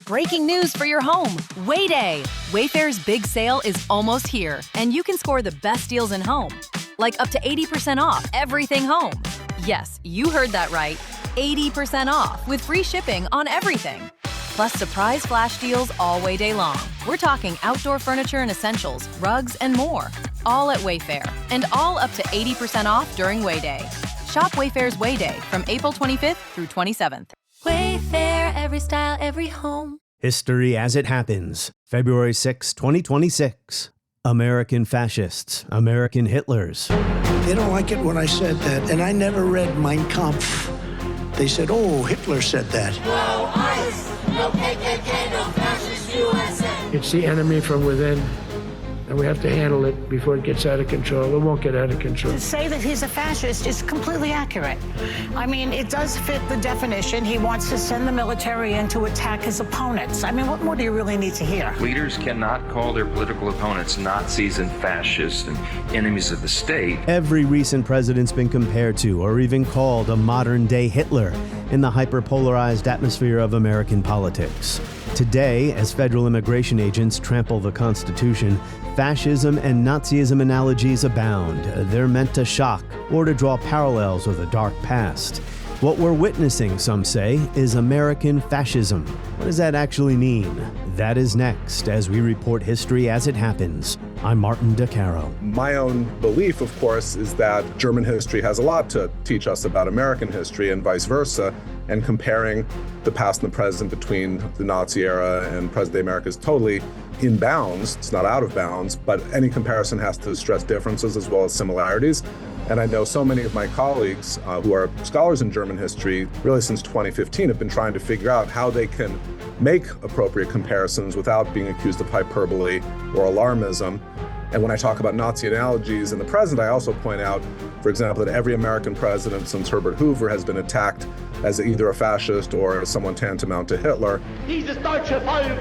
breaking news for your home. Wayday! Wayfair's big sale is almost here, and you can score the best deals in home. Like up to 80% off everything home. Yes, you heard that right. 80% off with free shipping on everything. Plus surprise flash deals all Wayday long. We're talking outdoor furniture and essentials, rugs, and more. All at Wayfair, and all up to 80% off during Wayday. Shop Wayfair's Wayday from April 25th through 27th. Wayfair, every style, every home. History as it happens, February 6, 2026. American fascists, American Hitlers. They don't like it when I said that, and I never read Mein Kampf. They said, oh, Hitler said that. No ICE, no KKK, no fascist USA. It's the enemy from within, and we have to handle it before it gets out of control. It won't get out of control. To say that he's a fascist is completely accurate. I mean, it does fit the definition. He wants to send the military in to attack his opponents. I mean, what more do you really need to hear? Leaders cannot call their political opponents Nazis and fascists and enemies of the state. Every recent president's been compared to or even called a modern-day Hitler in the hyperpolarized atmosphere of American politics. Today, as federal immigration agents trample the Constitution, fascism and Nazism analogies abound. They're meant to shock or to draw parallels with a dark past. What we're witnessing, some say, is American fascism. What does that actually mean? That is next as we report history as it happens. I'm Martin DeCaro. My own belief, of course, is that German history has a lot to teach us about American history and vice versa, and comparing the past and the present between the Nazi era and present-day America is totally in bounds. It's not out of bounds, but any comparison has to stress differences as well as similarities. And I know so many of my colleagues who are scholars in German history, really since 2015, have been trying to figure out how they can make appropriate comparisons without being accused of hyperbole or alarmism. And when I talk about Nazi analogies in the present, I also point out, for example, that every American president since Herbert Hoover has been attacked as either a fascist or someone tantamount to Hitler. Dieses deutsche Volk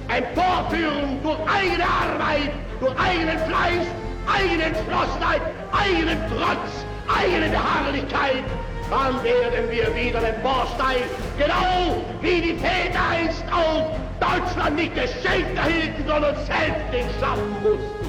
emporführen durch eigene Arbeit, durch eigenen Fleiß, eigene Entschlossenheit, eigenen Trotz, eigene Beharrlichkeit, dann werden wir wieder emporsteigen, genau wie die Väter einst auch Deutschland nicht geschenkt erhielten, sondern selbst schaffen mussten.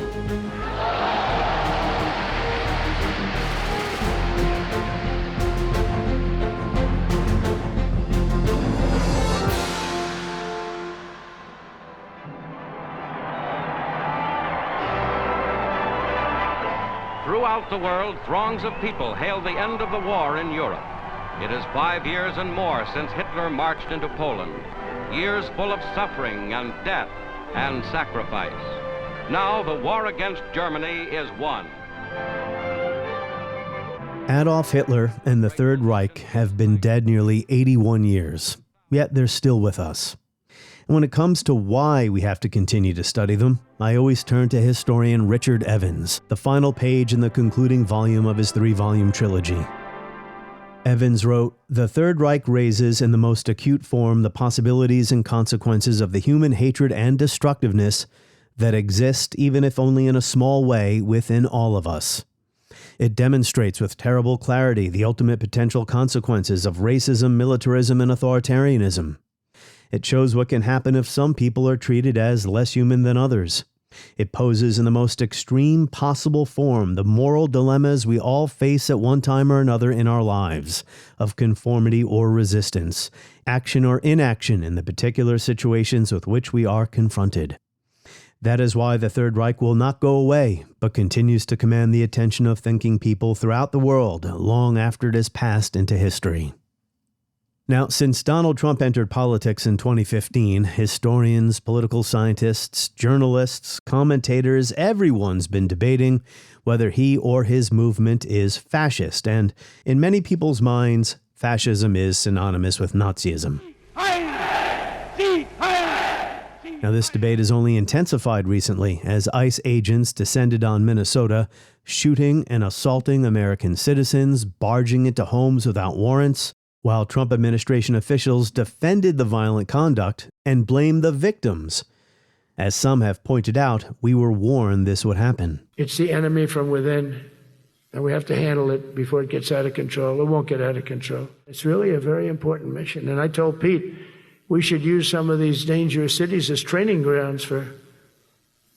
Throughout the world, throngs of people hail the end of the war in Europe. It is 5 years and more since Hitler marched into Poland. Years full of suffering and death and sacrifice. Now the war against Germany is won. Adolf Hitler and the Third Reich have been dead nearly 81 years, yet they're still with us. And when it comes to why we have to continue to study them, I always turn to historian Richard Evans, the final page in the concluding volume of his 3-volume trilogy. Evans wrote, "The Third Reich raises in the most acute form the possibilities and consequences of the human hatred and destructiveness that exist, even if only in a small way, within all of us. It demonstrates with terrible clarity the ultimate potential consequences of racism, militarism, and authoritarianism. It shows what can happen if some people are treated as less human than others. It poses in the most extreme possible form the moral dilemmas we all face at one time or another in our lives, of conformity or resistance, action or inaction in the particular situations with which we are confronted. That is why the Third Reich will not go away, but continues to command the attention of thinking people throughout the world long after it has passed into history." Now, since Donald Trump entered politics in 2015, historians, political scientists, journalists, commentators, everyone's been debating whether he or his movement is fascist. And in many people's minds, fascism is synonymous with Nazism. Now, this debate has only intensified recently as ICE agents descended on Minnesota, shooting and assaulting American citizens, barging into homes without warrants, while Trump administration officials defended the violent conduct and blamed the victims. As some have pointed out, we were warned this would happen. It's the enemy from within, and we have to handle it before it gets out of control. It won't get out of control. It's really a very important mission. And I told Pete, we should use some of these dangerous cities as training grounds for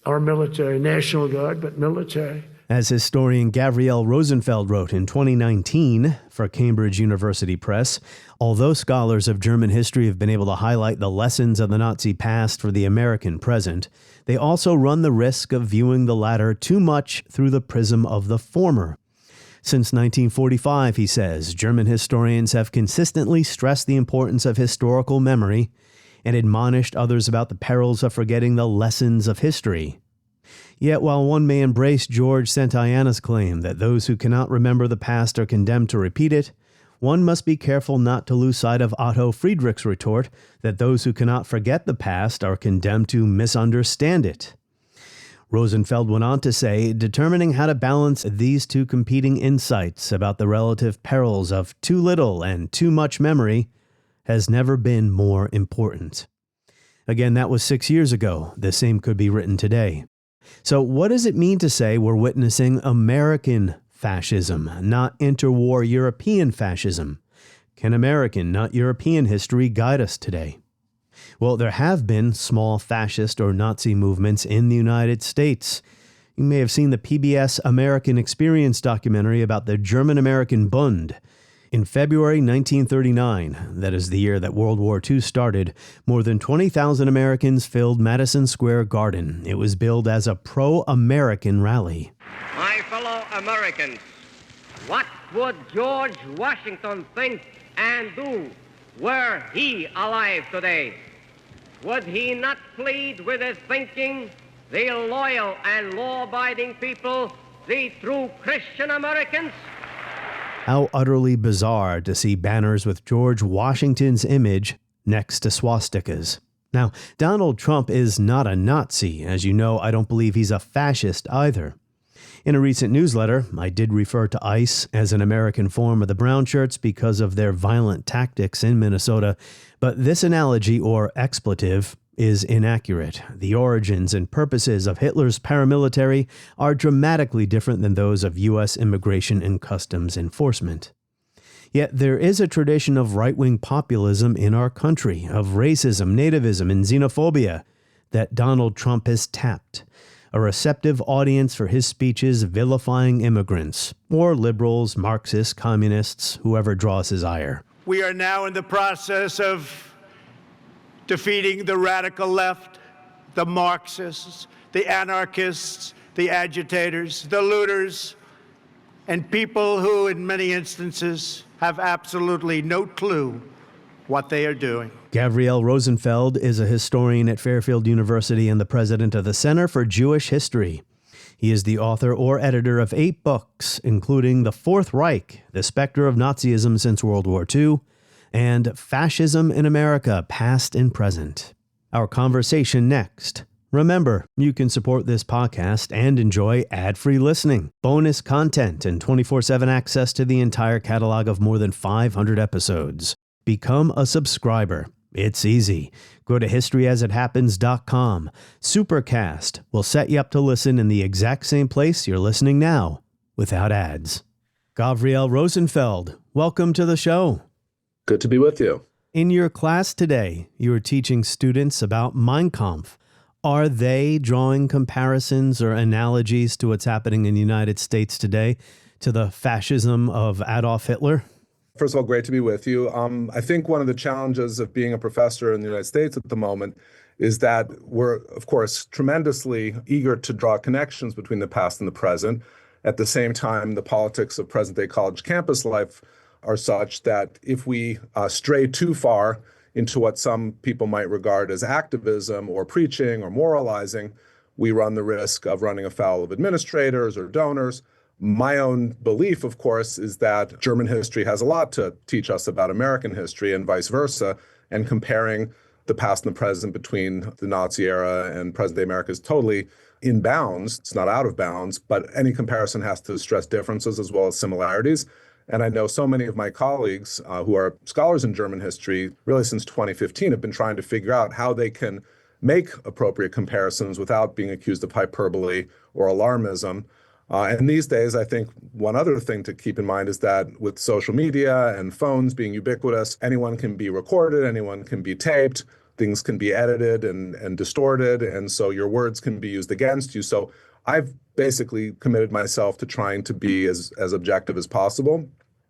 our military, National Guard, but military. As historian Gavriel Rosenfeld wrote in 2019 for Cambridge University Press, although scholars of German history have been able to highlight the lessons of the Nazi past for the American present, they also run the risk of viewing the latter too much through the prism of the former. Since 1945, he says, German historians have consistently stressed the importance of historical memory and admonished others about the perils of forgetting the lessons of history. Yet while one may embrace George Santayana's claim that those who cannot remember the past are condemned to repeat it, one must be careful not to lose sight of Otto Friedrich's retort that those who cannot forget the past are condemned to misunderstand it. Rosenfeld went on to say, determining how to balance these two competing insights about the relative perils of too little and too much memory has never been more important. Again, that was 6 years ago. The same could be written today. So what does it mean to say we're witnessing American fascism, not interwar European fascism? Can American, not European history guide us today? Well, there have been small fascist or Nazi movements in the United States. You may have seen the PBS American Experience documentary about the German-American Bund. In February 1939, that is the year that World War II started, more than 20,000 Americans filled Madison Square Garden. It was billed as a pro-American rally. My fellow Americans, what would George Washington think and do were he alive today? Would he not plead with his thinking, the loyal and law-abiding people, the true Christian Americans? How utterly bizarre to see banners with George Washington's image next to swastikas. Now, Donald Trump is not a Nazi. As you know, I don't believe he's a fascist either. In a recent newsletter, I did refer to ICE as an American form of the brown shirts because of their violent tactics in Minnesota, but this analogy or expletive is inaccurate. The origins and purposes of Hitler's paramilitary are dramatically different than those of U.S. immigration and customs enforcement. Yet there is a tradition of right-wing populism in our country, of racism, nativism, and xenophobia that Donald Trump has tapped. A receptive audience for his speeches vilifying immigrants, or liberals, Marxists, communists, whoever draws his ire. We are now in the process of defeating the radical left, the Marxists, the anarchists, the agitators, the looters, and people who, in many instances, have absolutely no clue what they are doing. Gavriel Rosenfeld is a historian at Fairfield University and the president of the Center for Jewish History. He is the author or editor of 8 books, including The Fourth Reich, The Specter of Nazism Since World War II, and Fascism in America, Past and Present. Our conversation next. Remember, you can support this podcast and enjoy ad-free listening, bonus content, and 24/7 access to the entire catalog of more than 500 episodes. Become a subscriber. It's easy. Go to historyasithappens.com. Supercast will set you up to listen in the exact same place you're listening now, without ads. Gavriel Rosenfeld, welcome to the show. Good to be with you. In your class today, you are teaching students about Mein Kampf. Are they drawing comparisons or analogies to what's happening in the United States today to the fascism of Adolf Hitler? First of all, great to be with you. I think one of the challenges of being a professor in the United States at the moment is that we're, of course, tremendously eager to draw connections between the past and the present. At the same time, the politics of present-day college campus life are such that if we stray too far into what some people might regard as activism or preaching or moralizing, we run the risk of running afoul of administrators or donors. My own belief, of course, is that German history has a lot to teach us about American history and vice versa, and comparing the past and the present between the Nazi era and present-day America is totally in bounds. It's not out of bounds, but any comparison has to stress differences as well as similarities. And I know so many of my colleagues who are scholars in German history, really since 2015, have been trying to figure out how they can make appropriate comparisons without being accused of hyperbole or alarmism. And these days, I think one other thing to keep in mind is that with social media and phones being ubiquitous, anyone can be recorded, anyone can be taped, things can be edited and distorted, and so your words can be used against you. So I've basically committed myself to trying to be as objective as possible.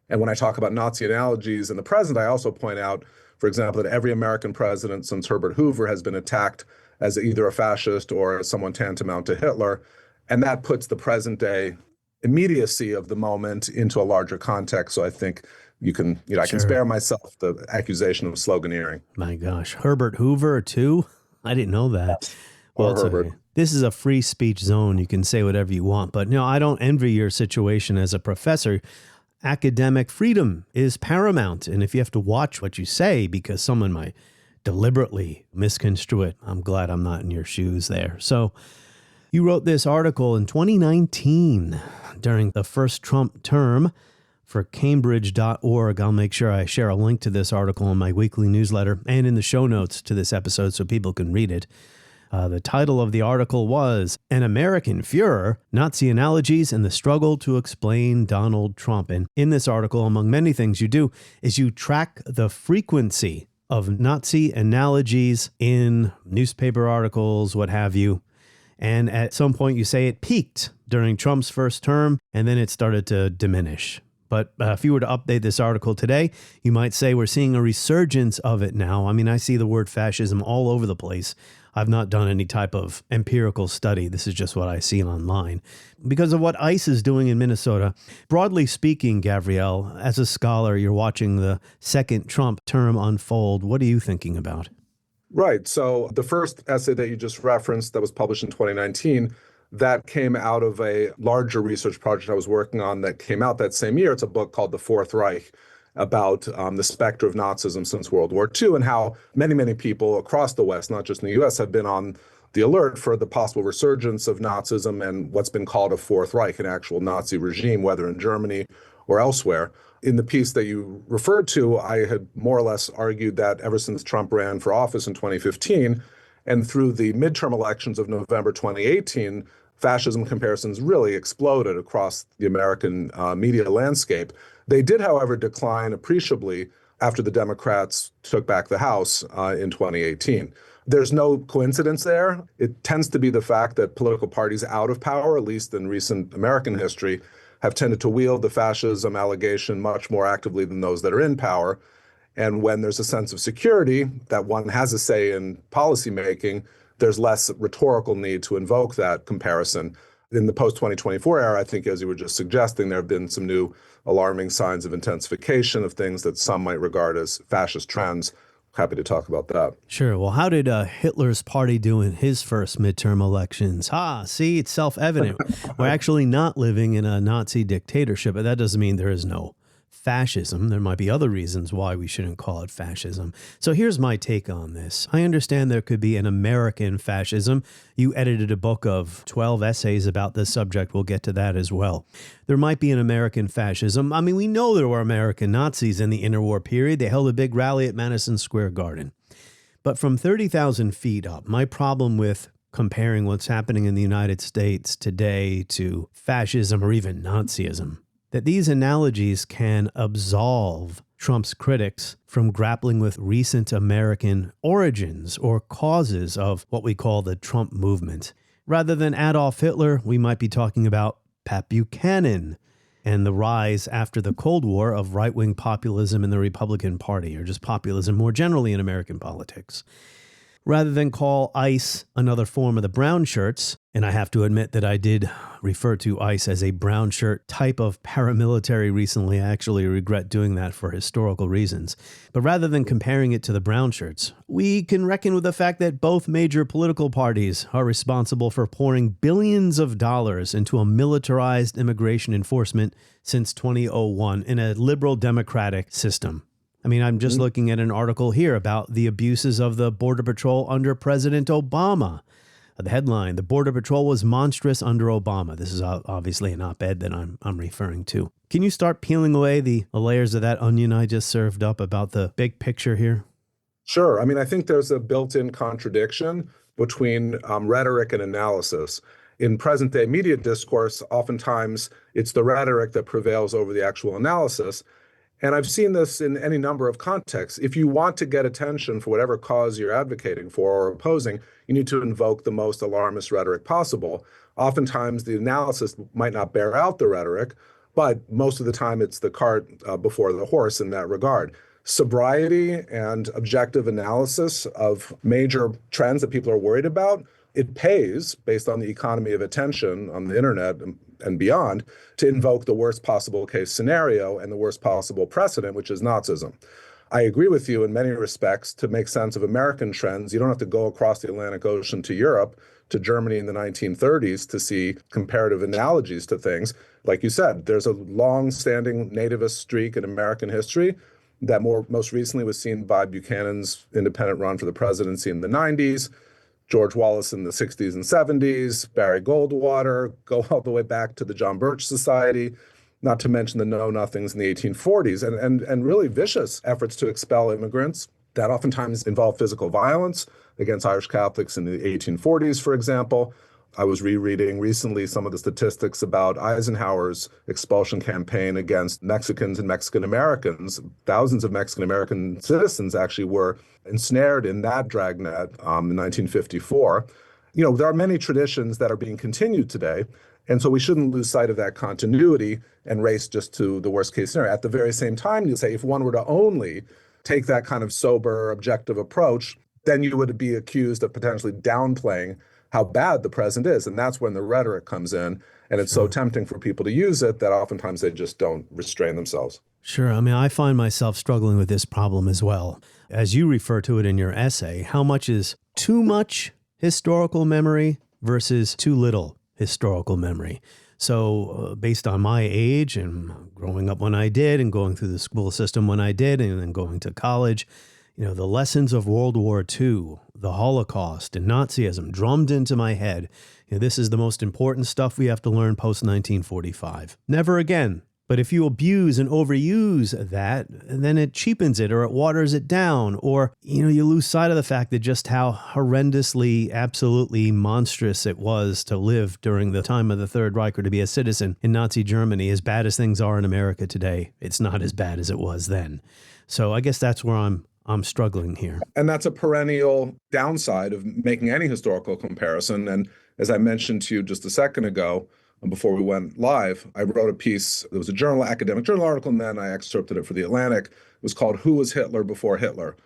And when I talk about Nazi analogies in the present, I also point out, for example, that every American president since Herbert Hoover has been attacked as either a fascist or as someone tantamount to Hitler. And that puts the present day immediacy of the moment into a larger context. So I think I can spare myself the accusation of sloganeering. My gosh, Herbert Hoover too? I didn't know that. Yes. Well, Herbert. This is a free speech zone. You can say whatever you want. But no, I don't envy your situation as a professor. Academic freedom is paramount. And if you have to watch what you say because someone might deliberately misconstrue it, I'm glad I'm not in your shoes there. So you wrote this article in 2019 during the first Trump term for Cambridge.org. I'll make sure I share a link to this article in my weekly newsletter and in the show notes to this episode so people can read it. The title of the article was An American Führer, Nazi Analogies and the Struggle to Explain Donald Trump. And in this article, among many things you do, is you track the frequency of Nazi analogies in newspaper articles, what have you. And at some point you say it peaked during Trump's first term, and then it started to diminish. But if you were to update this article today, you might say we're seeing a resurgence of it now. I mean, I see the word fascism all over the place. I've not done any type of empirical study. This is just what I see online. Because of what ICE is doing in Minnesota, broadly speaking, Gavriel, as a scholar, you're watching the second Trump term unfold. What are you thinking about? Right. So the first essay that you just referenced that was published in 2019, that came out of a larger research project I was working on that came out that same year. It's a book called The Fourth Reich about the specter of Nazism since World War II and how many, many people across the West, not just in the U.S., have been on the alert for the possible resurgence of Nazism and what's been called a Fourth Reich, an actual Nazi regime, whether in Germany or elsewhere. In the piece that you referred to, I had more or less argued that ever since Trump ran for office in 2015 and through the midterm elections of November 2018, fascism comparisons really exploded across the American media landscape. They did, however, decline appreciably after the Democrats took back the House in 2018. There's no coincidence there. It tends to be the fact that political parties out of power, at least in recent American history, have tended to wield the fascism allegation much more actively than those that are in power. And when there's a sense of security that one has a say in policymaking, there's less rhetorical need to invoke that comparison. In the post-2024 era, I think, as you were just suggesting, there have been some new alarming signs of intensification of things that some might regard as fascist trends. Happy to talk about that. Sure. Well, how did Hitler's party do in his first midterm elections? See, it's self-evident. We're actually not living in a Nazi dictatorship, but that doesn't mean there is no fascism. There might be other reasons why we shouldn't call it fascism. So here's my take on this. I understand there could be an American fascism. You edited a book of 12 essays about this subject. We'll get to that as well. There might be an American fascism. I mean, we know there were American Nazis in the interwar period. They held a big rally at Madison Square Garden. But from 30,000 feet up, my problem with comparing what's happening in the United States today to fascism or even Nazism, that these analogies can absolve Trump's critics from grappling with recent American origins or causes of what we call the Trump movement. Rather than Adolf Hitler, we might be talking about Pat Buchanan and the rise after the Cold War of right-wing populism in the Republican Party, or just populism more generally in American politics. Rather than call ICE another form of the brown shirts, and I have to admit that I did refer to ICE as a brown shirt type of paramilitary recently. I actually regret doing that for historical reasons. But rather than comparing it to the brown shirts, we can reckon with the fact that both major political parties are responsible for pouring billions of dollars into a militarized immigration enforcement since 2001 in a liberal democratic system. I mean, I'm just looking at an article here about the abuses of the Border Patrol under President Obama. The headline, "The Border Patrol was monstrous under Obama." This is obviously an op-ed that I'm referring to. Can you start peeling away the layers of that onion I just served up about the big picture here? Sure. I mean, I think there's a built-in contradiction between rhetoric and analysis. in present-day media discourse, oftentimes it's the rhetoric that prevails over the actual analysis. And I've seen this in any number of contexts. If you want to get attention for whatever cause you're advocating for or opposing, you need to invoke the most alarmist rhetoric possible. Oftentimes, the analysis might not bear out the rhetoric, but most of the time it's the cart before the horse in that regard. Sobriety and objective analysis of major trends that people are worried about, it pays, based on the economy of attention on the internet and beyond, to invoke the worst possible case scenario and the worst possible precedent, which is Nazism. I agree with you in many respects. To make sense of American trends, you don't have to go across the Atlantic Ocean to Europe, to Germany in the 1930s to see comparative analogies to things. Like you said, there's a long-standing nativist streak in American history that most recently was seen by Buchanan's independent run for the presidency in the 90s, George Wallace in the 60s and 70s, Barry Goldwater, go all the way back to the John Birch Society, not to mention the Know-Nothings in the 1840s, and really vicious efforts to expel immigrants that oftentimes involve physical violence against Irish Catholics in the 1840s, for example. I was rereading recently some of the statistics about Eisenhower's expulsion campaign against Mexicans and Mexican Americans. Thousands of Mexican American citizens actually were ensnared in that dragnet in 1954. You know, there are many traditions that are being continued today, and so we shouldn't lose sight of that continuity and race just to the worst case scenario. At the very same time, you say if one were to only take that kind of sober, objective approach, then you would be accused of potentially downplaying how bad the present is. And that's when the rhetoric comes in. And it's so tempting for people to use it that oftentimes they just don't restrain themselves. Sure. I mean, I find myself struggling with this problem as well. As you refer to it in your essay, how much is too much historical memory versus too little historical memory? So based on my age and growing up when I did and going through the school system when I did and then going to college, you know, the lessons of World War II, the Holocaust, and Nazism drummed into my head. You know, this is the most important stuff we have to learn post-1945. Never again. But if you abuse and overuse that, then it cheapens it or it waters it down, or, you know, you lose sight of the fact that just how horrendously, absolutely monstrous it was to live during the time of the Third Reich or to be a citizen in Nazi Germany. As bad as things are in America today, it's not as bad as it was then. So I guess that's where I'm struggling here. And that's a perennial downside of making any historical comparison. And as I mentioned to you just a second ago, before we went live, I wrote a piece. There was a academic journal article, and then I excerpted it for The Atlantic. It was called "Who Was Hitler Before Hitler?"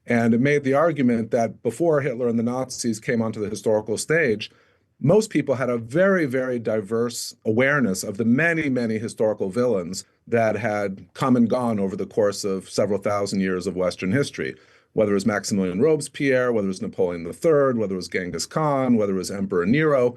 And it made the argument that before Hitler and the Nazis came onto the historical stage, most people had a very, very diverse awareness of the many, many historical villains that had come and gone over the course of several thousand years of Western history, whether it was Maximilian Robespierre, whether it was Napoleon III, whether it was Genghis Khan, whether it was Emperor Nero.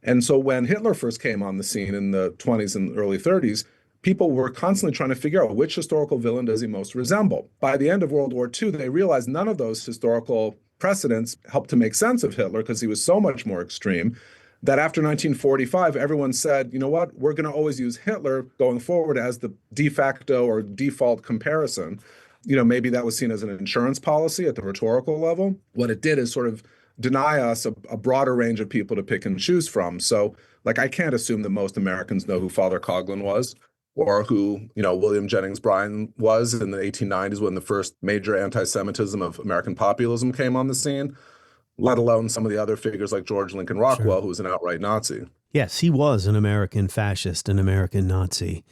And so when Hitler first came on the scene in the 20s and early 30s, people were constantly trying to figure out which historical villain does he most resemble. By the end of World War II, they realized none of those historical precedents helped to make sense of Hitler because he was so much more extreme that after 1945, everyone said, you know what, we're going to always use Hitler going forward as the de facto or default comparison. You know, maybe that was seen as an insurance policy at the rhetorical level. What it did is sort of deny us a broader range of people to pick and choose from. So, like, I can't assume that most Americans know who Father Coughlin was or who, you know, William Jennings Bryan was in the 1890s when the first major anti-Semitism of American populism came on the scene, let alone some of the other figures like George Lincoln Rockwell, Sure. who was an outright Nazi. Yes, he was an American fascist, an American Nazi.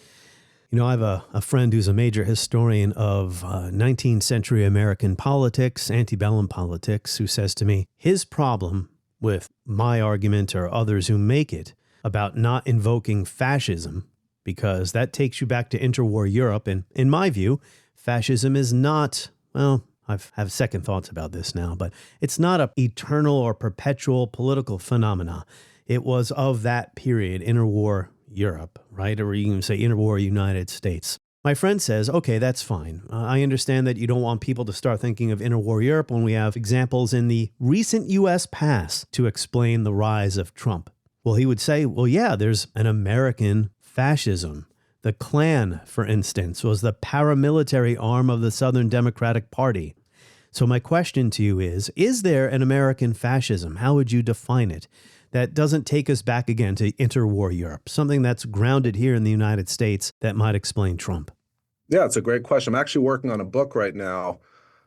You know, I have a friend who's a major historian of 19th century American politics, antebellum politics, who says to me, his problem with my argument or others who make it about not invoking fascism, because that takes you back to interwar Europe. And in my view, fascism is not, well, I have second thoughts about this now, but it's not an eternal or perpetual political phenomena. It was of that period, interwar Europe, right? Or you can say interwar United States. My friend says, okay, that's fine. I understand that you don't want people to start thinking of interwar Europe when we have examples in the recent U.S. past to explain the rise of Trump. Well, he would say, well, yeah, there's an American fascism. The Klan, for instance, was the paramilitary arm of the Southern Democratic Party. So my question to you is there an American fascism? How would you define it? that doesn't take us back again to interwar Europe, something that's grounded here in the United States that might explain Trump? Yeah, it's a great question. I'm actually working on a book right now,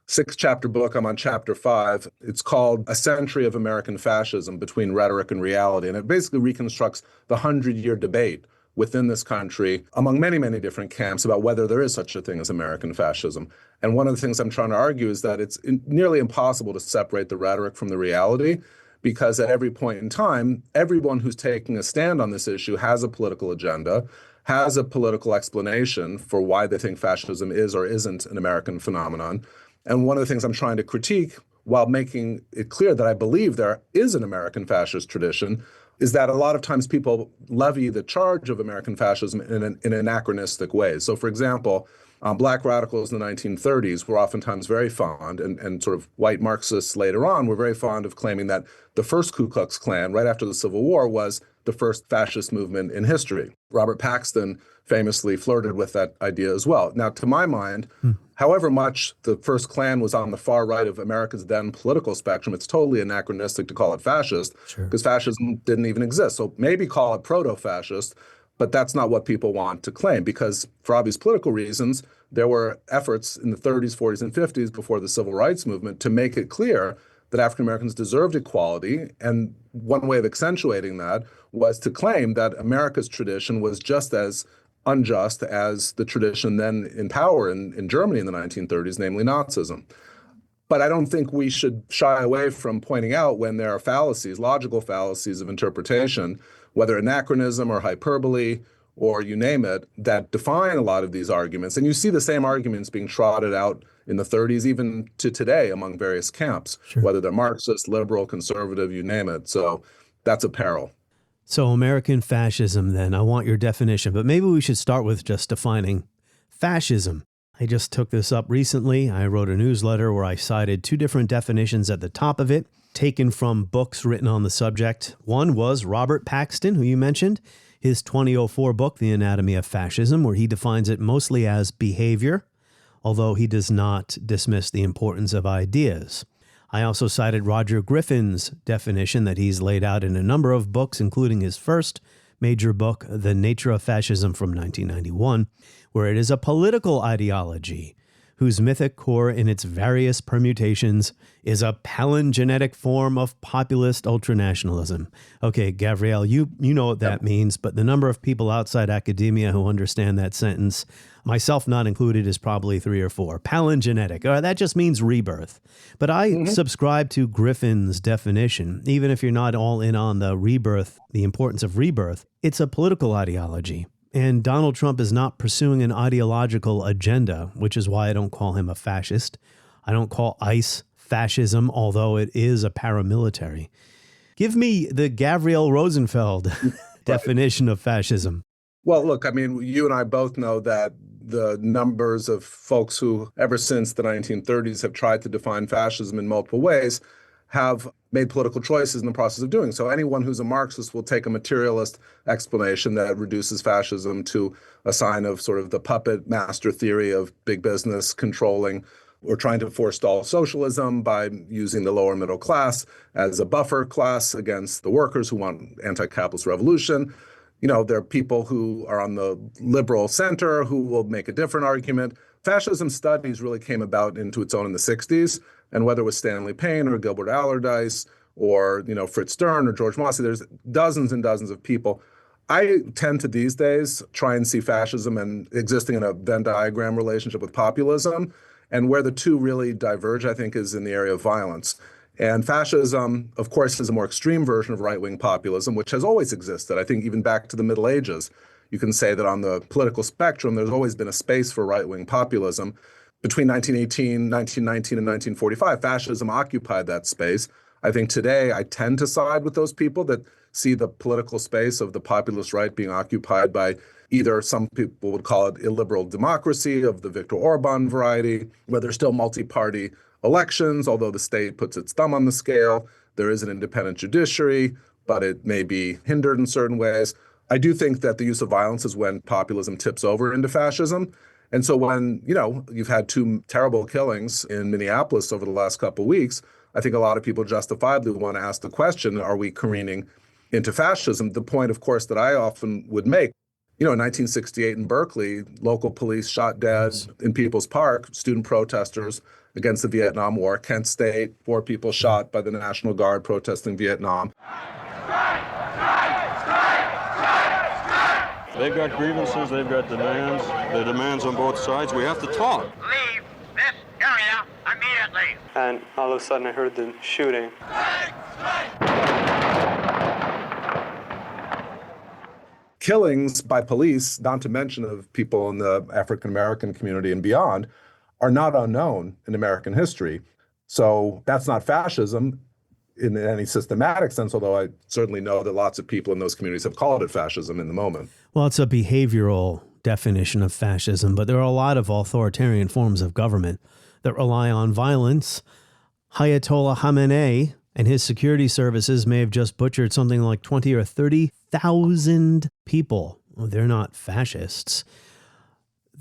6-chapter book. I'm on chapter 5. It's called A Century of American Fascism Between Rhetoric and Reality. And it basically reconstructs the 100-year debate within this country among many, many different camps about whether there is such a thing as American fascism. And one of the things I'm trying to argue is that it's nearly impossible to separate the rhetoric from the reality, because at every point in time, everyone who's taking a stand on this issue has a political agenda, has a political explanation for why they think fascism is or isn't an American phenomenon. And one of the things I'm trying to critique, while making it clear that I believe there is an American fascist tradition, is that a lot of times people levy the charge of American fascism in anachronistic ways. So, for example, Black radicals in the 1930s were oftentimes very fond, and sort of white Marxists later on were very fond of claiming that the first Ku Klux Klan, right after the Civil War, was the first fascist movement in history. Robert Paxton famously flirted with that idea as well. Now, to my mind, however much the first Klan was on the far right of America's then political spectrum, it's totally anachronistic to call it fascist, because fascism didn't even exist. So maybe call it proto-fascist, but that's not what people want to claim, because for obvious political reasons, there were efforts in the 30s, 40s, and 50s before the civil rights movement to make it clear that African Americans deserved equality. And one way of accentuating that was to claim that America's tradition was just as unjust as the tradition then in power in Germany in the 1930s, namely Nazism. But I don't think we should shy away from pointing out when there are fallacies, logical fallacies of interpretation, whether anachronism or hyperbole or you name it, that define a lot of these arguments. And you see the same arguments being trotted out in the 30s, even to today among various camps, whether they're Marxist, liberal, conservative, you name it. So that's a peril. So American fascism, then, I want your definition, but maybe we should start with just defining fascism. I just took this up recently. I wrote a newsletter where I cited 2 different definitions at the top of it, taken from books written on the subject. One was Robert Paxton, who you mentioned, his 2004 book, The Anatomy of Fascism, where he defines it mostly as behavior, although he does not dismiss the importance of ideas. I also cited Roger Griffin's definition that he's laid out in a number of books, including his first major book, The Nature of Fascism from 1991, where it is a political ideology whose mythic core in its various permutations is a palingenetic form of populist ultranationalism. Okay, Gavriel, you know what that means, but the number of people outside academia who understand that sentence, myself not included, is probably 3 or 4. Palingenetic, that just means rebirth. But I subscribe to Griffin's definition, even if you're not all in on the rebirth, the importance of rebirth. It's a political ideology. And Donald Trump is not pursuing an ideological agenda, which is why I don't call him a fascist. I don't call ICE fascism, although it is a paramilitary. Give me the Gavriel Rosenfeld definition of fascism. Well, look, I mean, you and I both know that the numbers of folks who, ever since the 1930s, have tried to define fascism in multiple ways have made political choices in the process of doing so. Anyone who's a Marxist will take a materialist explanation that reduces fascism to a sign of sort of the puppet master theory of big business controlling or trying to forestall socialism by using the lower middle class as a buffer class against the workers who want anti-capitalist revolution. You know, there are people who are on the liberal center who will make a different argument. Fascism studies really came about into its own in the 60s. And whether it was Stanley Payne or Gilbert Allardyce or, Fritz Stern or George Mossy, there's dozens and dozens of people. I tend to these days try and see fascism and existing in a Venn diagram relationship with populism. And where the two really diverge, I think, is in the area of violence. And fascism, of course, is a more extreme version of right-wing populism, which has always existed. I think even back to the Middle Ages, you can say that on the political spectrum, there's always been a space for right-wing populism. Between 1918, 1919, and 1945, fascism occupied that space. I think today I tend to side with those people that see the political space of the populist right being occupied by either some people would call it illiberal democracy of the Viktor Orban variety, where there's still multi-party elections, although the state puts its thumb on the scale. There is an independent judiciary, but it may be hindered in certain ways. I do think that the use of violence is when populism tips over into fascism. And so when, you've had 2 terrible killings in Minneapolis over the last couple of weeks, I think a lot of people justifiably want to ask the question, are we careening into fascism. The point, of course, that I often would make, in 1968 in Berkeley, local police shot dead in People's Park, student protesters against the Vietnam War. Kent State, 4 people shot by the National Guard protesting Vietnam. They've got grievances, they've got demands. The demands on both sides. We have to talk. Leave this area immediately. And all of a sudden I heard the shooting. Killings by police, not to mention of people in the African-American community and beyond, are not unknown in American history. So that's not fascism in any systematic sense, although I certainly know that lots of people in those communities have called it fascism in the moment. Well, it's a behavioral definition of fascism, but there are a lot of authoritarian forms of government that rely on violence. Ayatollah Khamenei and his security services may have just butchered something like 20 or 30,000 people. Well, they're not fascists.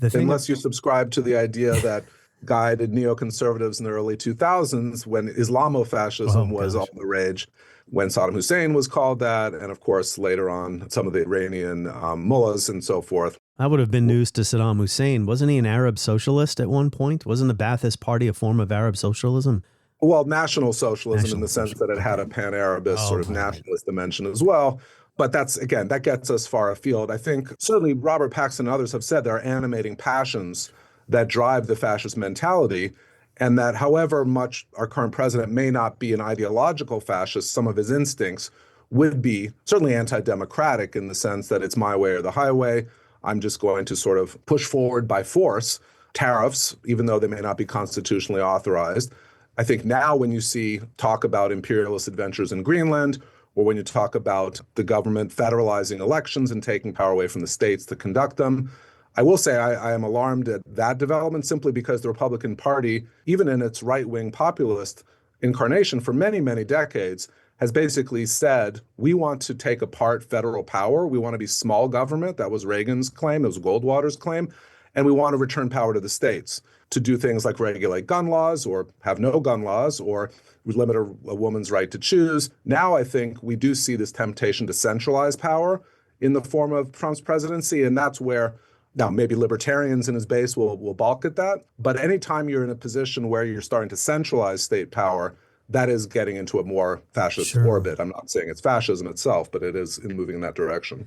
Unless you subscribe to the idea that guided neoconservatives in the early 2000s when Islamofascism was all the rage, when Saddam Hussein was called that, and of course later on some of the Iranian mullahs and so forth. That would have been news to Saddam Hussein. Wasn't he an Arab socialist at one point? Wasn't the Ba'athist Party a form of Arab socialism? Well, National Socialism in the sense that it had a pan-Arabist sort of nationalist dimension as well. But that's, again, that gets us far afield. I think certainly Robert Paxton and others have said there are animating passions that drive the fascist mentality, and that however much our current president may not be an ideological fascist, some of his instincts would be certainly anti-democratic in the sense that it's my way or the highway. I'm just going to sort of push forward by force tariffs, even though they may not be constitutionally authorized. I think now when you see talk about imperialist adventures in Greenland, or when you talk about the government federalizing elections and taking power away from the states to conduct them, I will say I am alarmed at that development simply because the Republican Party, even in its right-wing populist incarnation for many, many decades, has basically said, we want to take apart federal power. We want to be small government. That was Reagan's claim. It was Goldwater's claim. And we want to return power to the states to do things like regulate gun laws or have no gun laws or limit a woman's right to choose. Now I think we do see this temptation to centralize power in the form of Trump's presidency. And that's where now, maybe libertarians in his base will balk at that, but anytime you're in a position where you're starting to centralize state power, that is getting into a more fascist orbit. I'm not saying it's fascism itself, but it is moving in that direction.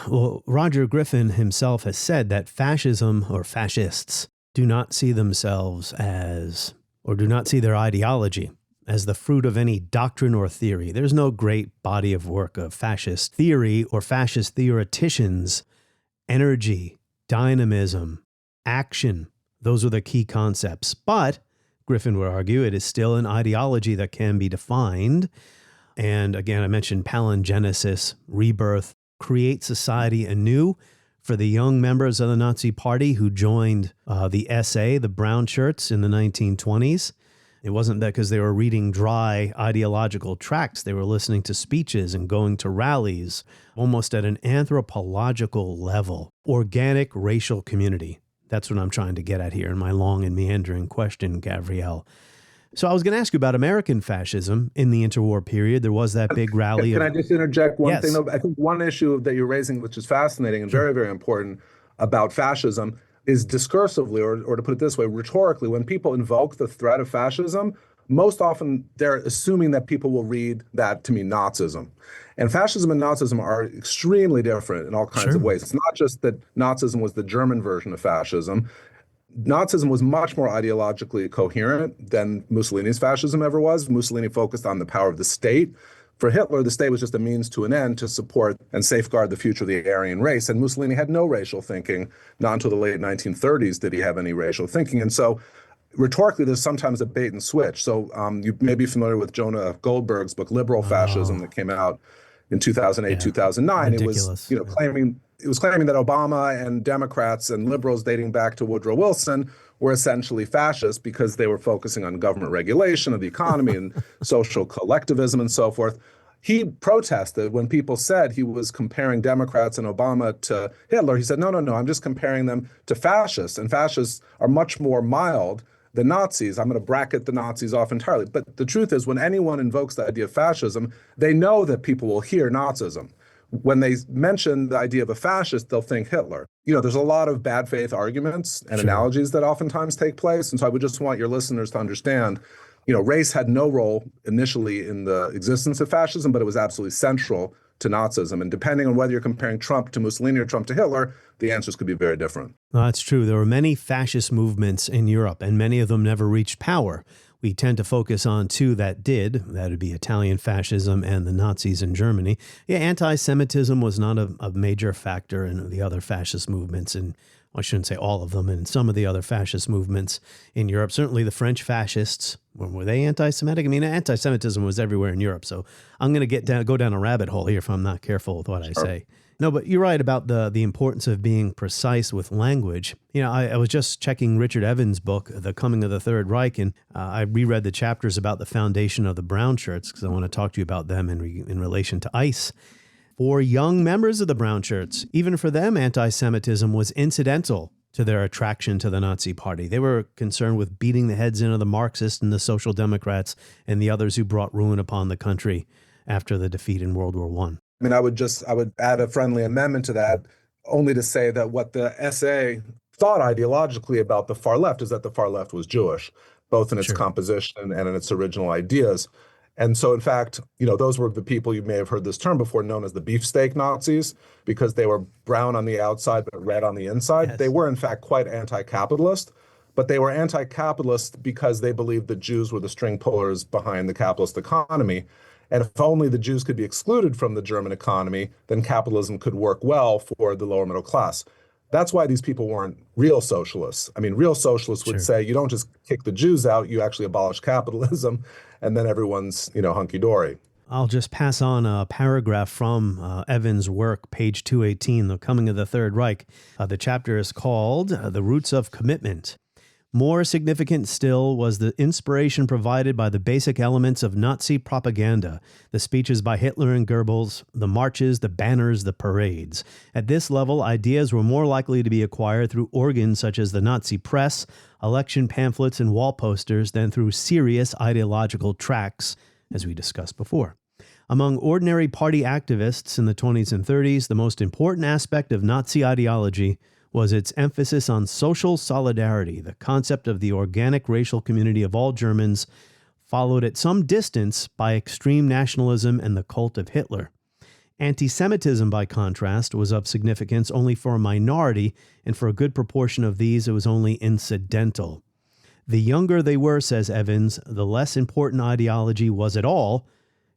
Well, Roger Griffin himself has said that fascism or fascists do not see themselves as, or do not see their ideology as the fruit of any doctrine or theory. There's no great body of work of fascist theory or fascist theoreticians. Energy, dynamism, action, those are the key concepts. But, Griffin would argue, it is still an ideology that can be defined. And again, I mentioned palingenesis, rebirth, create society anew for the young members of the Nazi Party who joined the SA, the brown shirts, in the 1920s. It wasn't that because they were reading dry ideological tracts. They were listening to speeches and going to rallies, almost at an anthropological level. Organic racial community. That's what I'm trying to get at here in my long and meandering question, Gavriel. So I was going to ask you about American fascism in the interwar period. There was that big rally. Can I just interject one thing? I think one issue that you're raising, which is fascinating and very, very important about fascism, is discursively, or to put it this way, rhetorically, when people invoke the threat of fascism, most often they're assuming that people will read that to mean Nazism. And fascism and Nazism are extremely different in all kinds of ways. It's not just that Nazism was the German version of fascism. Nazism was much more ideologically coherent than Mussolini's fascism ever was. Mussolini focused on the power of the state. For Hitler, the state was just a means to an end to support and safeguard the future of the Aryan race. And Mussolini had no racial thinking. Not until the late 1930s did he have any racial thinking. And so rhetorically, there's sometimes a bait and switch. So you may be familiar with Jonah Goldberg's book, Liberal Fascism, that came out in 2008, 2009. Ridiculous. It was, claiming that Obama and Democrats and liberals dating back to Woodrow Wilson were essentially fascist because they were focusing on government regulation of the economy and social collectivism and so forth. He protested when people said he was comparing Democrats and Obama to Hitler. He said, no, I'm just comparing them to fascists. And fascists are much more mild the Nazis. I'm going to bracket the Nazis off entirely. But the truth is, when anyone invokes the idea of fascism, they know that people will hear Nazism. When they mention the idea of a fascist, they'll think Hitler. There's a lot of bad faith arguments and analogies that oftentimes take place. And so I would just want your listeners to understand, race had no role initially in the existence of fascism, but it was absolutely central to Nazism. And depending on whether you're comparing Trump to Mussolini or Trump to Hitler, the answers could be very different. Well, that's true. There were many fascist movements in Europe, and many of them never reached power. We tend to focus on two that did. That would be Italian fascism and the Nazis in Germany. Yeah, anti-Semitism was not a major factor in the other fascist movements, and I shouldn't say all of them, and some of the other fascist movements in Europe. Certainly the French fascists, were they anti-Semitic? I mean, anti-Semitism was everywhere in Europe, so I'm going to go down a rabbit hole here if I'm not careful with what I say. No, but you're right about the importance of being precise with language. I was just checking Richard Evans' book, The Coming of the Third Reich, and I reread the chapters about the foundation of the brown shirts because I want to talk to you about them in relation to ICE. For young members of the brown shirts, even for them, anti-Semitism was incidental to their attraction to the Nazi Party. They were concerned with beating the heads in of the Marxists and the Social Democrats and the others who brought ruin upon the country after the defeat in World War I. I mean, I would add a friendly amendment to that, only to say that what the SA thought ideologically about the far left is that the far left was Jewish, both in its composition and in its original ideas. And so, in fact, those were the people, you may have heard this term before, known as the beefsteak Nazis, because they were brown on the outside but red on the inside. Yes. They were, in fact, quite anti-capitalist, but they were anti-capitalist because they believed that Jews were the string pullers behind the capitalist economy. And if only the Jews could be excluded from the German economy, then capitalism could work well for the lower middle class. That's why these people weren't real socialists. I mean, real socialists would say you don't just kick the Jews out, you actually abolish capitalism, and then everyone's, hunky-dory. I'll just pass on a paragraph from Evans' work, page 218, The Coming of the Third Reich. The chapter is called The Roots of Commitment. More significant still was the inspiration provided by the basic elements of Nazi propaganda, the speeches by Hitler and Goebbels, the marches, the banners, the parades. At this level, ideas were more likely to be acquired through organs such as the Nazi press, election pamphlets, and wall posters than through serious ideological tracts, as we discussed before. Among ordinary party activists in the 20s and 30s, the most important aspect of Nazi ideology was its emphasis on social solidarity, the concept of the organic racial community of all Germans, followed at some distance by extreme nationalism and the cult of Hitler. Anti-Semitism, by contrast, was of significance only for a minority, and for a good proportion of these it was only incidental. The younger they were, says Evans, the less important ideology was at all,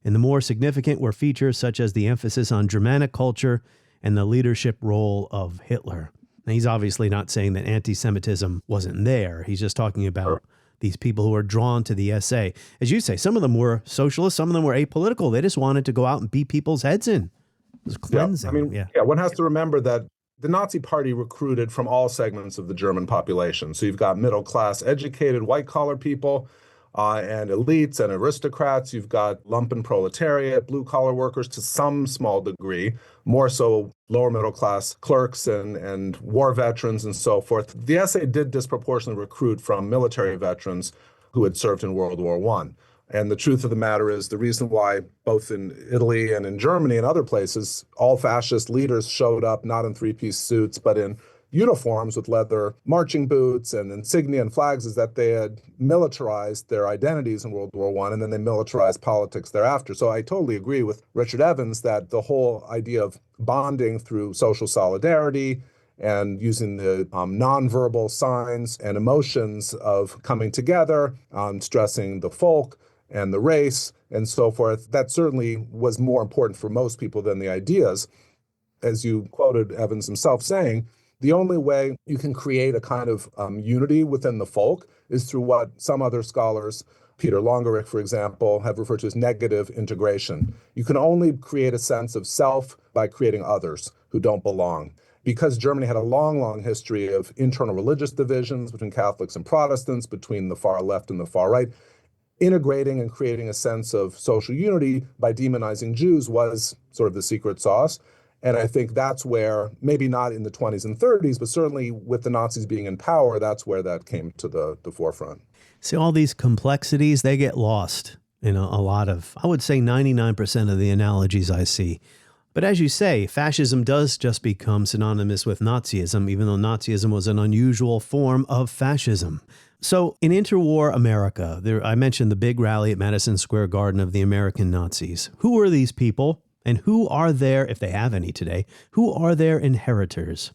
and the more significant were features such as the emphasis on Germanic culture and the leadership role of Hitler. Now, he's obviously not saying that anti-Semitism wasn't there. He's just talking about these people who are drawn to the SA. As you say, some of them were socialists, some of them were apolitical. They just wanted to go out and beat people's heads in. It was cleansing. One has to remember that the Nazi Party recruited from all segments of the German population. So you've got middle-class, educated, white-collar people, and elites and aristocrats. You've got lumpen proletariat, blue-collar workers to some small degree, more so lower middle-class clerks and war veterans and so forth. The SA did disproportionately recruit from military veterans who had served in World War I. And the truth of the matter is the reason why both in Italy and in Germany and other places, all fascist leaders showed up not in three-piece suits, but in uniforms with leather marching boots and insignia and flags is that they had militarized their identities in World War I, and then they militarized politics thereafter. So I totally agree with Richard Evans that the whole idea of bonding through social solidarity and using the nonverbal signs and emotions of coming together, stressing the folk and the race and so forth, that certainly was more important for most people than the ideas. As you quoted Evans himself saying, the only way you can create a kind of unity within the folk is through what some other scholars, Peter Longerich, for example, have referred to as negative integration. You can only create a sense of self by creating others who don't belong. Because Germany had a long, long history of internal religious divisions between Catholics and Protestants, between the far left and the far right, integrating and creating a sense of social unity by demonizing Jews was sort of the secret sauce. And I think that's where, maybe not in the 20s and 30s, but certainly with the Nazis being in power, that's where that came to the forefront. See, all these complexities, they get lost in a lot of, I would say 99% of the analogies I see. But as you say, fascism does just become synonymous with Nazism, even though Nazism was an unusual form of fascism. So in interwar America, I mentioned the big rally at Madison Square Garden of the American Nazis. Who are these people? And who are their, if they have any today, who are their inheritors?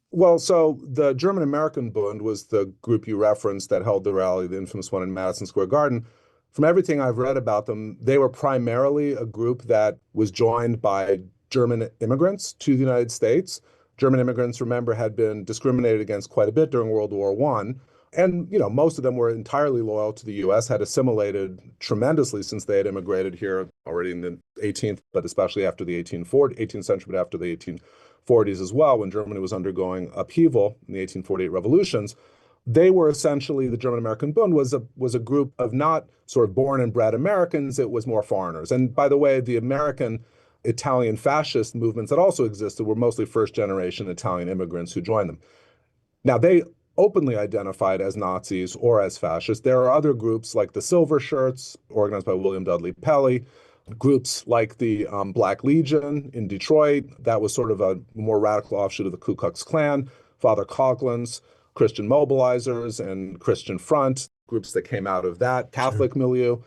Well, so the German American Bund was the group you referenced that held the rally, the infamous one in Madison Square Garden. From everything I've read about them, they were primarily a group that was joined by German immigrants to the United States. German immigrants, remember, had been discriminated against quite a bit during World War I. And, most of them were entirely loyal to the U.S., had assimilated tremendously since they had immigrated here already in the 18th, but especially after the 18th century, but after the 1840s as well, when Germany was undergoing upheaval in the 1848 revolutions. They were essentially, the German American Bund was a group of not sort of born and bred Americans, it was more foreigners. And by the way, the American Italian fascist movements that also existed were mostly first-generation Italian immigrants who joined them. Now, they openly identified as Nazis or as fascists. There are other groups like the Silver Shirts, organized by William Dudley Pelley, groups like the Black Legion in Detroit, that was sort of a more radical offshoot of the Ku Klux Klan, Father Coughlin's, Christian Mobilizers and Christian Front, groups that came out of that Catholic milieu.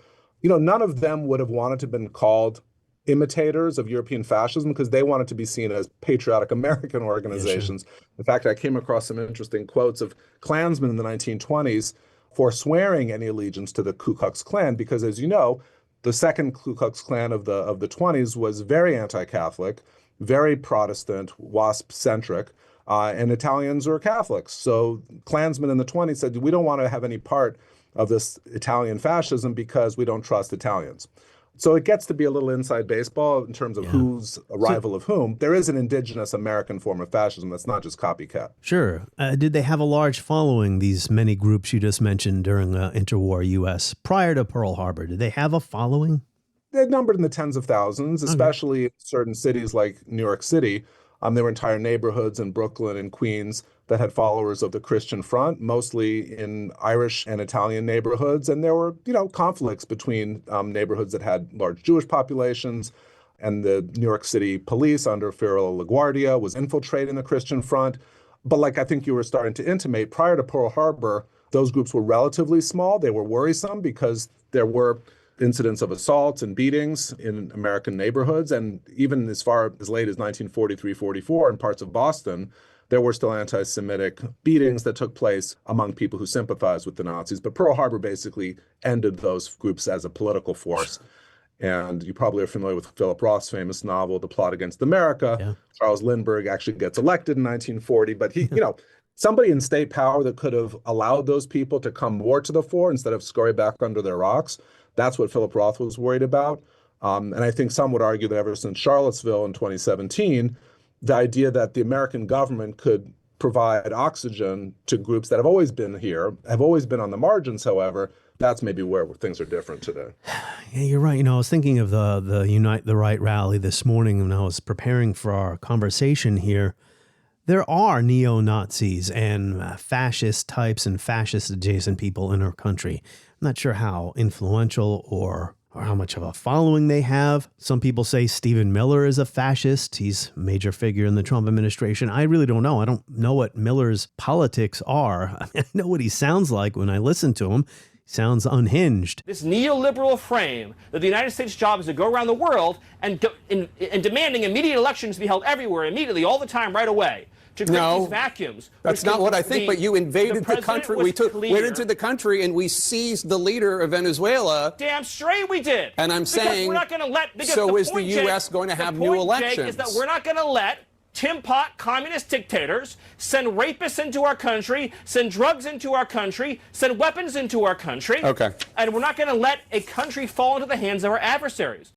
None of them would have wanted to have been called imitators of European fascism because they wanted to be seen as patriotic American organizations. Yeah, sure. In fact, I came across some interesting quotes of Klansmen in the 1920s forswearing any allegiance to the Ku Klux Klan because, as you know, the second Ku Klux Klan of the 20s was very anti-Catholic, very Protestant, WASP-centric, and Italians are Catholics. So Klansmen in the 20s said, we don't want to have any part of this Italian fascism because we don't trust Italians. So it gets to be a little inside baseball in terms of who's a rival of whom. There is an indigenous American form of fascism that's not just copycat. Sure. Did they have a large following, these many groups you just mentioned during the interwar U.S. prior to Pearl Harbor? Did they have a following? They numbered in the tens of thousands, especially in certain cities like New York City. There were entire neighborhoods in Brooklyn and Queens that had followers of the Christian Front, mostly in Irish and Italian neighborhoods. And there were, conflicts between neighborhoods that had large Jewish populations. And the New York City police under Fiorello LaGuardia was infiltrating the Christian Front. But like I think you were starting to intimate, prior to Pearl Harbor, those groups were relatively small. They were worrisome because there were incidents of assaults and beatings in American neighborhoods. And even as far as late as 1943-44 in parts of Boston, there were still anti-Semitic beatings that took place among people who sympathized with the Nazis. But Pearl Harbor basically ended those groups as a political force. And you probably are familiar with Philip Roth's famous novel, The Plot Against America. Yeah. Charles Lindbergh actually gets elected in 1940, but he, somebody in state power that could have allowed those people to come more to the fore instead of scurry back under their rocks. That's what Philip Roth was worried about. And I think some would argue that ever since Charlottesville in 2017, the idea that the American government could provide oxygen to groups that have always been here, have always been on the margins, however, that's maybe where things are different today. Yeah, you're right. I was thinking of the Unite the Right rally this morning when I was preparing for our conversation here. There are neo-Nazis and fascist types and fascist adjacent people in our country. I'm not sure how influential or how much of a following they have. Some people say Stephen Miller is a fascist. He's a major figure in the Trump administration. I really don't know. I don't know what Miller's politics are. I know what he sounds like when I listen to him. He sounds unhinged. This neoliberal frame that the United States' job is to go around the world and demanding immediate elections to be held everywhere, immediately, all the time, right away. To create these vacuums. That's not what I think, but you invaded the country. We went into the country and we seized the leader of Venezuela. Damn straight we did. And I'm saying, we're not going to let. So is the U.S. going to have new elections? Jake, is that we're not going to let Tin Pot communist dictators send rapists into our country, send drugs into our country, send weapons into our country. Okay. And we're not going to let a country fall into the hands of our adversaries.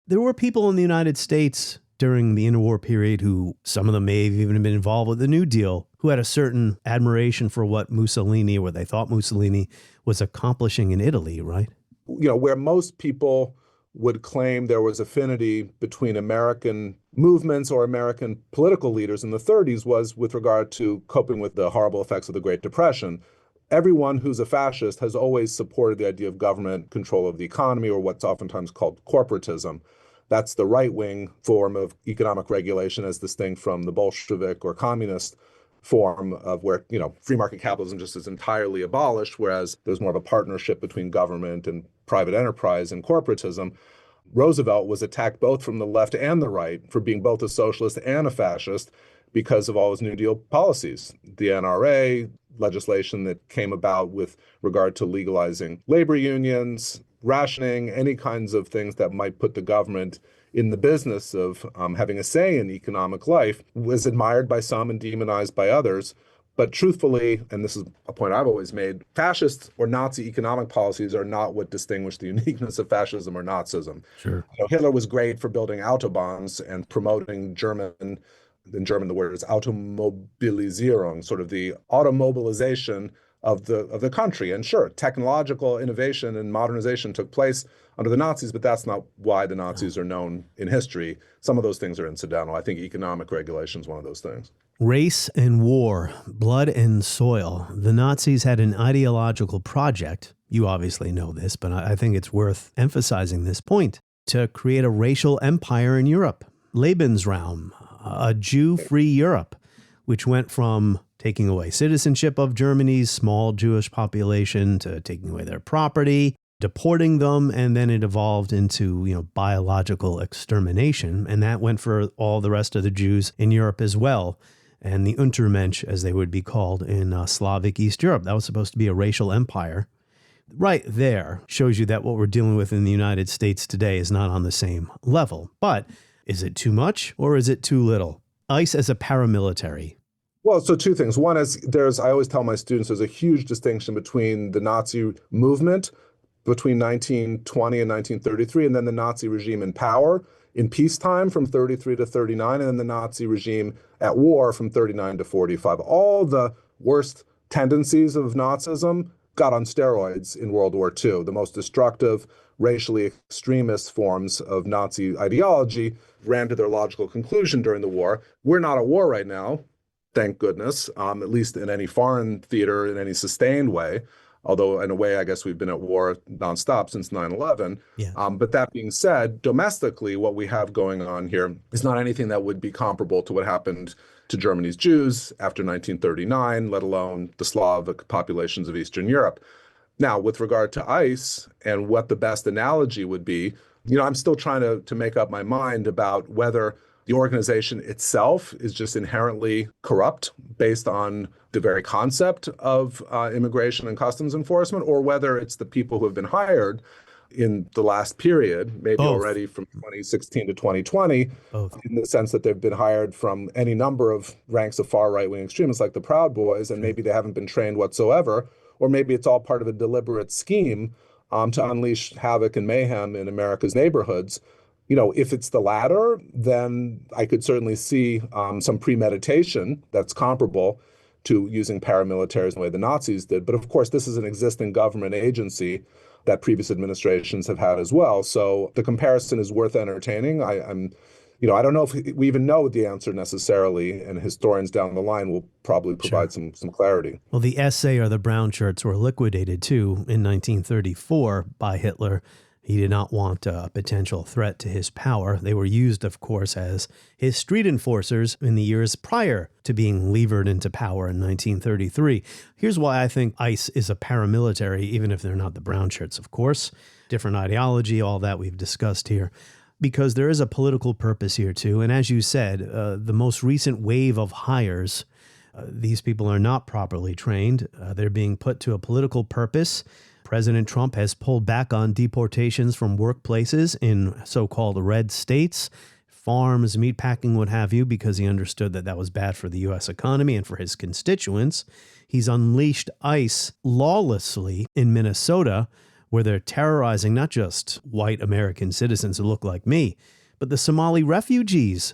There were people in the United States during the interwar period who, some of them may have even been involved with the New Deal, who had a certain admiration for what Mussolini, or they thought Mussolini was accomplishing in Italy, right? Where most people would claim there was affinity between American movements or American political leaders in the 30s was with regard to coping with the horrible effects of the Great Depression. Everyone who's a fascist has always supported the idea of government control of the economy, or what's oftentimes called corporatism. That's the right-wing form of economic regulation as distinct from the Bolshevik or communist form of where, free market capitalism just is entirely abolished, whereas there's more of a partnership between government and private enterprise and corporatism. Roosevelt was attacked both from the left and the right for being both a socialist and a fascist because of all his New Deal policies. The NRA, legislation that came about with regard to legalizing labor unions, rationing, any kinds of things that might put the government in the business of having a say in economic life, was admired by some and demonized by others. But truthfully, and this is a point I've always made, fascist or Nazi economic policies are not what distinguish the uniqueness of fascism or Nazism. Sure. Hitler was great for building autobahns and promoting in German the word is Automobilisierung, sort of the automobilization of the country. And sure, technological innovation and modernization took place under the Nazis, but that's not why the Nazis are known in history. Some of those things are incidental. I think economic regulation is one of those things. Race and war, blood and soil. The Nazis had an ideological project. You obviously know this, but I think it's worth emphasizing this point, to create a racial empire in Europe. Lebensraum, a Jew-free Europe, which went from taking away citizenship of Germany's small Jewish population to taking away their property, deporting them, and then it evolved into, biological extermination. And that went for all the rest of the Jews in Europe as well. And the Untermensch, as they would be called in Slavic East Europe. That was supposed to be a racial empire. Right there shows you that what we're dealing with in the United States today is not on the same level. But is it too much or is it too little? ICE as a paramilitary. Well, so two things. One is I always tell my students there's a huge distinction between the Nazi movement between 1920 and 1933, and then the Nazi regime in power in peacetime from 33 to 39, and then the Nazi regime at war from 39 to 45. All the worst tendencies of Nazism got on steroids in World War II. The most destructive, racially extremist forms of Nazi ideology ran to their logical conclusion during the war. We're not at war right now, thank goodness, at least in any foreign theater in any sustained way. Although in a way, I guess we've been at war nonstop since 9/11. Yeah. But that being said, domestically, what we have going on here is not anything that would be comparable to what happened to Germany's Jews after 1939, let alone the Slavic populations of Eastern Europe. Now, with regard to ICE and what the best analogy would be, I'm still trying to make up my mind about whether the organization itself is just inherently corrupt based on the very concept of immigration and customs enforcement, or whether it's the people who have been hired in the last period, maybe Both. already from 2016 to 2020, Both. in the sense that they've been hired from any number of ranks of far right-wing extremists like the Proud Boys, and maybe they haven't been trained whatsoever, or maybe it's all part of a deliberate scheme to unleash havoc and mayhem in America's neighborhoods. If it's the latter, then I could certainly see some premeditation that's comparable to using paramilitaries the way the Nazis did. But of course, this is an existing government agency that previous administrations have had as well. So the comparison is worth entertaining. I don't know if we even know the answer necessarily, and historians down the line will probably provide some clarity. Well, the SA, or the brown shirts, were liquidated too in 1934 by Hitler. He did not want a potential threat to his power. They were used, of course, as his street enforcers in the years prior to being levered into power in 1933. Here's why I think ICE is a paramilitary, even if they're not the brown shirts, of course. Different ideology, all that we've discussed here. Because there is a political purpose here, too. And as you said, the most recent wave of hires, these people are not properly trained. They're being put to a political purpose. President Trump has pulled back on deportations from workplaces in so-called red states, farms, meatpacking, what have you, because he understood that was bad for the U.S. economy and for his constituents. He's unleashed ICE lawlessly in Minnesota, where they're terrorizing not just white American citizens who look like me, but the Somali refugees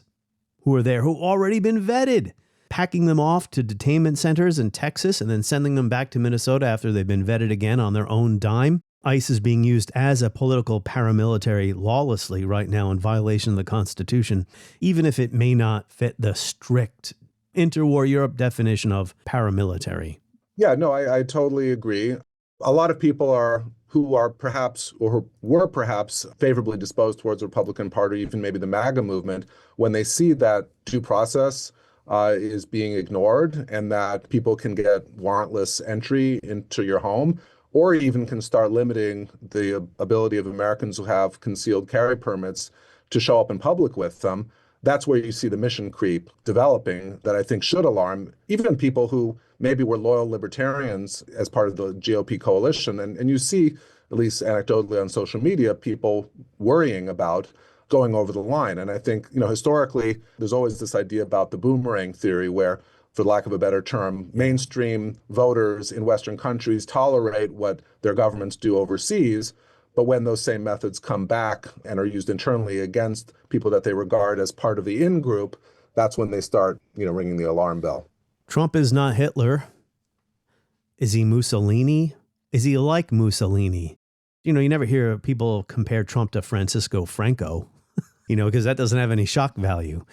who are there, who already been vetted, packing them off to detainment centers in Texas and then sending them back to Minnesota after they've been vetted again on their own dime. ICE is being used as a political paramilitary lawlessly right now in violation of the Constitution, even if it may not fit the strict interwar Europe definition of paramilitary. Yeah, no, I totally agree. A lot of people who are perhaps or were perhaps favorably disposed towards the Republican Party, even maybe the MAGA movement, when they see that due process is being ignored and that people can get warrantless entry into your home, or even can start limiting the ability of Americans who have concealed carry permits to show up in public with them. That's where you see the mission creep developing that I think should alarm even people who maybe were loyal libertarians as part of the GOP coalition. And you see, at least anecdotally on social media, people worrying about going over the line. And I think, historically, there's always this idea about the boomerang theory where, for lack of a better term, mainstream voters in Western countries tolerate what their governments do overseas. But when those same methods come back and are used internally against people that they regard as part of the in-group, that's when they start, ringing the alarm bell. Trump is not Hitler. Is he Mussolini? Is he like Mussolini? You never hear people compare Trump to Francisco Franco. Because that doesn't have any shock value.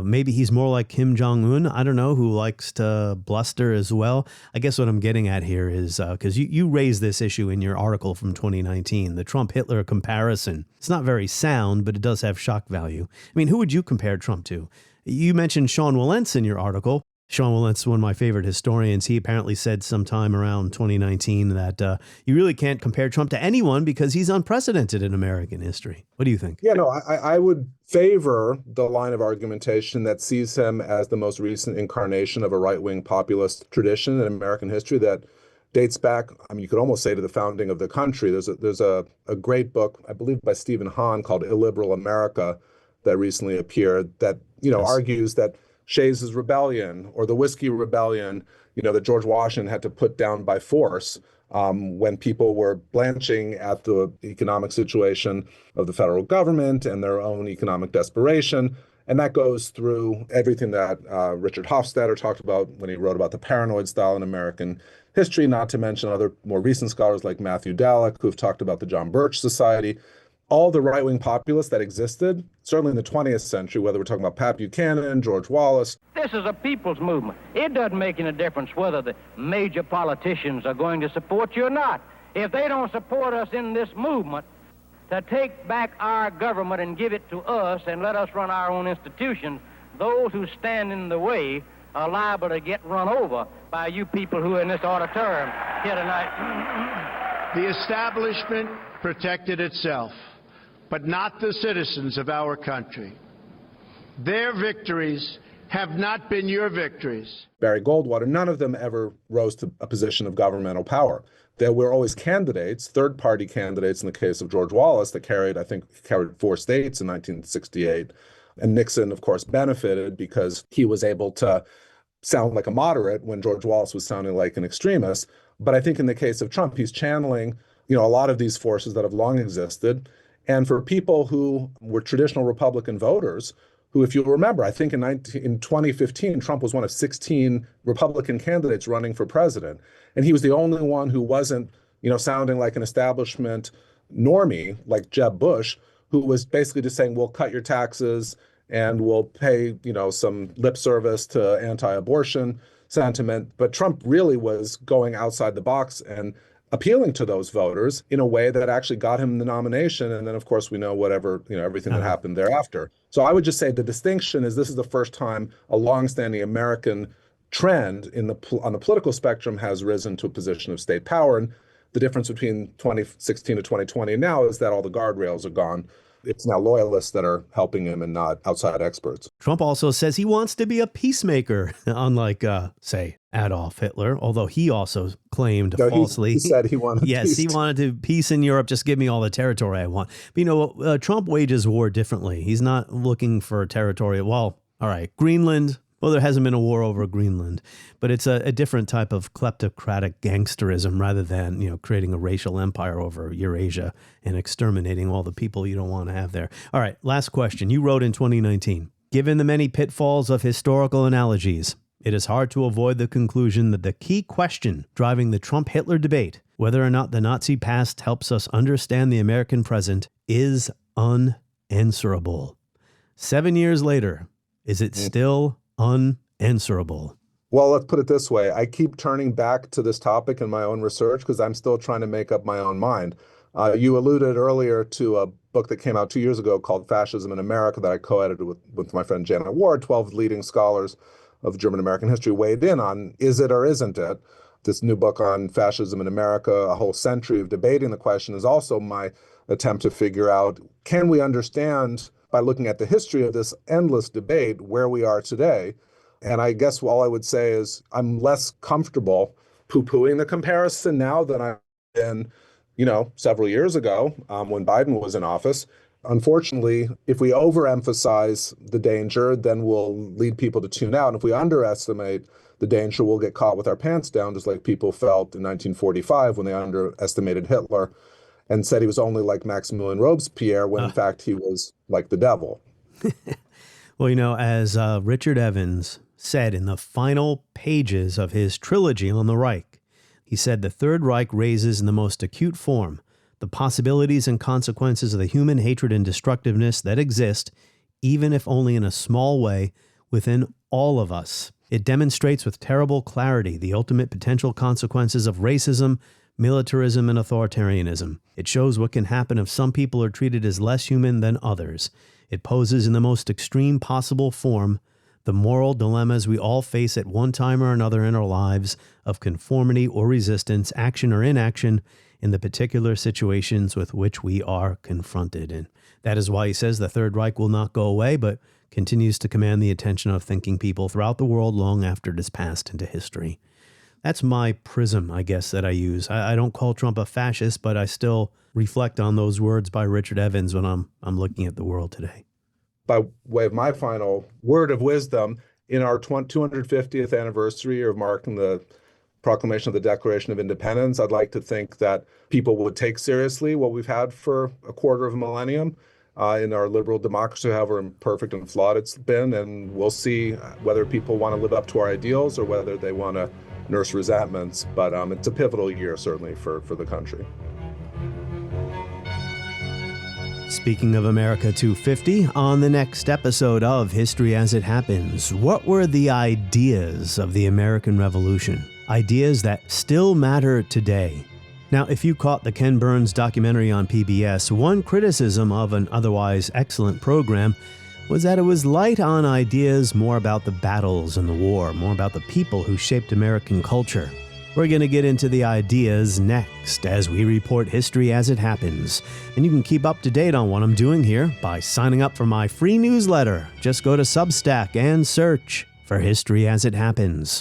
Maybe he's more like Kim Jong-un, I don't know, who likes to bluster as well. I guess what I'm getting at here is, because you raised this issue in your article from 2019, the Trump-Hitler comparison. It's not very sound, but it does have shock value. I mean, who would you compare Trump to? You mentioned Sean Wilentz in your article. Sean Wilentz is one of my favorite historians. He apparently said sometime around 2019 that you really can't compare Trump to anyone because he's unprecedented in American history. What do you think? Yeah, no, I would favor the line of argumentation that sees him as the most recent incarnation of a right-wing populist tradition in American history that dates back, you could almost say, to the founding of the country. There's a great book, I believe, by Stephen Hahn called Illiberal America that recently appeared that, yes, argues that Shays' Rebellion or the Whiskey Rebellion, that George Washington had to put down by force when people were blanching at the economic situation of the federal government and their own economic desperation. And that goes through everything that Richard Hofstadter talked about when he wrote about the paranoid style in American history, not to mention other more recent scholars like Matthew Dallek, who've talked about the John Birch Society. All the right-wing populists that existed, certainly in the 20th century, whether we're talking about Pat Buchanan, George Wallace. This is a people's movement. It doesn't make any difference whether the major politicians are going to support you or not. If they don't support us in this movement to take back our government and give it to us and let us run our own institutions, those who stand in the way are liable to get run over by you people who are in this auditorium here tonight. The establishment protected itself, but not the citizens of our country. Their victories have not been your victories. Barry Goldwater, none of them ever rose to a position of governmental power. There were always candidates, third-party candidates in the case of George Wallace that carried 4 states in 1968. And Nixon, of course, benefited because he was able to sound like a moderate when George Wallace was sounding like an extremist. But I think in the case of Trump, he's channeling, a lot of these forces that have long existed. And for people who were traditional Republican voters, who, if you'll remember, I think in 2015, Trump was one of 16 Republican candidates running for president. And he was the only one who wasn't, sounding like an establishment normie like Jeb Bush, who was basically just saying, we'll cut your taxes and we'll pay, some lip service to anti-abortion sentiment. But Trump really was going outside the box and appealing to those voters in a way that actually got him the nomination. And then, of course, we know everything that happened thereafter. So I would just say the distinction is this is the first time a longstanding American trend on the political spectrum has risen to a position of state power. And the difference between 2016 to 2020 now is that all the guardrails are gone. It's now loyalists that are helping him and not outside experts. Trump also says he wants to be a peacemaker, unlike, say, Adolf Hitler, although he also claimed falsely. He said he wanted yes, peace. He wanted peace in Europe. Just give me all the territory I want. But Trump wages war differently. He's not looking for territory. Well, all right, Greenland, Well, there hasn't been a war over Greenland, but it's a different type of kleptocratic gangsterism rather than, creating a racial empire over Eurasia and exterminating all the people you don't want to have there. All right, last question. You wrote in 2019, given the many pitfalls of historical analogies, it is hard to avoid the conclusion that the key question driving the Trump-Hitler debate, whether or not the Nazi past helps us understand the American present, is unanswerable. 7 years later, is it still unanswerable? Well, let's put it this way. I keep turning back to this topic in my own research because I'm still trying to make up my own mind. You alluded earlier to a book that came out 2 years ago called Fascism in America that I co-edited with my friend Janet Ward. 12 leading scholars of German-American history weighed in on, is it or isn't it? This new book on fascism in America, a whole century of debating the question, is also my attempt to figure out, can we understand, by looking at the history of this endless debate, where we are today? And I guess all I would say is I'm less comfortable poo-pooing the comparison now than I've been, several years ago when Biden was in office. Unfortunately, if we overemphasize the danger, then we'll lead people to tune out. And if we underestimate the danger, we'll get caught with our pants down, just like people felt in 1945 when they underestimated Hitler and said he was only like Maximilian Robespierre, when in fact he was like the devil. Well, as Richard Evans said in the final pages of his trilogy on the Reich, he said the Third Reich raises in the most acute form the possibilities and consequences of the human hatred and destructiveness that exist, even if only in a small way, within all of us. It demonstrates with terrible clarity the ultimate potential consequences of racism, militarism, and authoritarianism. It shows what can happen if some people are treated as less human than others. It poses in the most extreme possible form the moral dilemmas we all face at one time or another in our lives of conformity or resistance, action or inaction, in the particular situations with which we are confronted. And that is why he says the Third Reich will not go away, but continues to command the attention of thinking people throughout the world long after it has passed into history. That's my prism, I guess, that I use. I don't call Trump a fascist, but I still reflect on those words by Richard Evans when I'm looking at the world today. By way of my final word of wisdom, in our 250th anniversary of marking the proclamation of the Declaration of Independence, I'd like to think that people would take seriously what we've had for a quarter of a millennium in our liberal democracy, however imperfect and flawed it's been. And we'll see whether people want to live up to our ideals or whether they want to nurse resentments. But it's a pivotal year, certainly, for the country. Speaking of America 250, on the next episode of History as It Happens, what were the ideas of the American Revolution? Ideas that still matter today. Now, if you caught the Ken Burns documentary on PBS, one criticism of an otherwise excellent program was that it was light on ideas more about the battles and the war, more about the people who shaped American culture. We're going to get into the ideas next as we report History as It Happens. And you can keep up to date on what I'm doing here by signing up for my free newsletter. Just go to Substack and search for History as It Happens.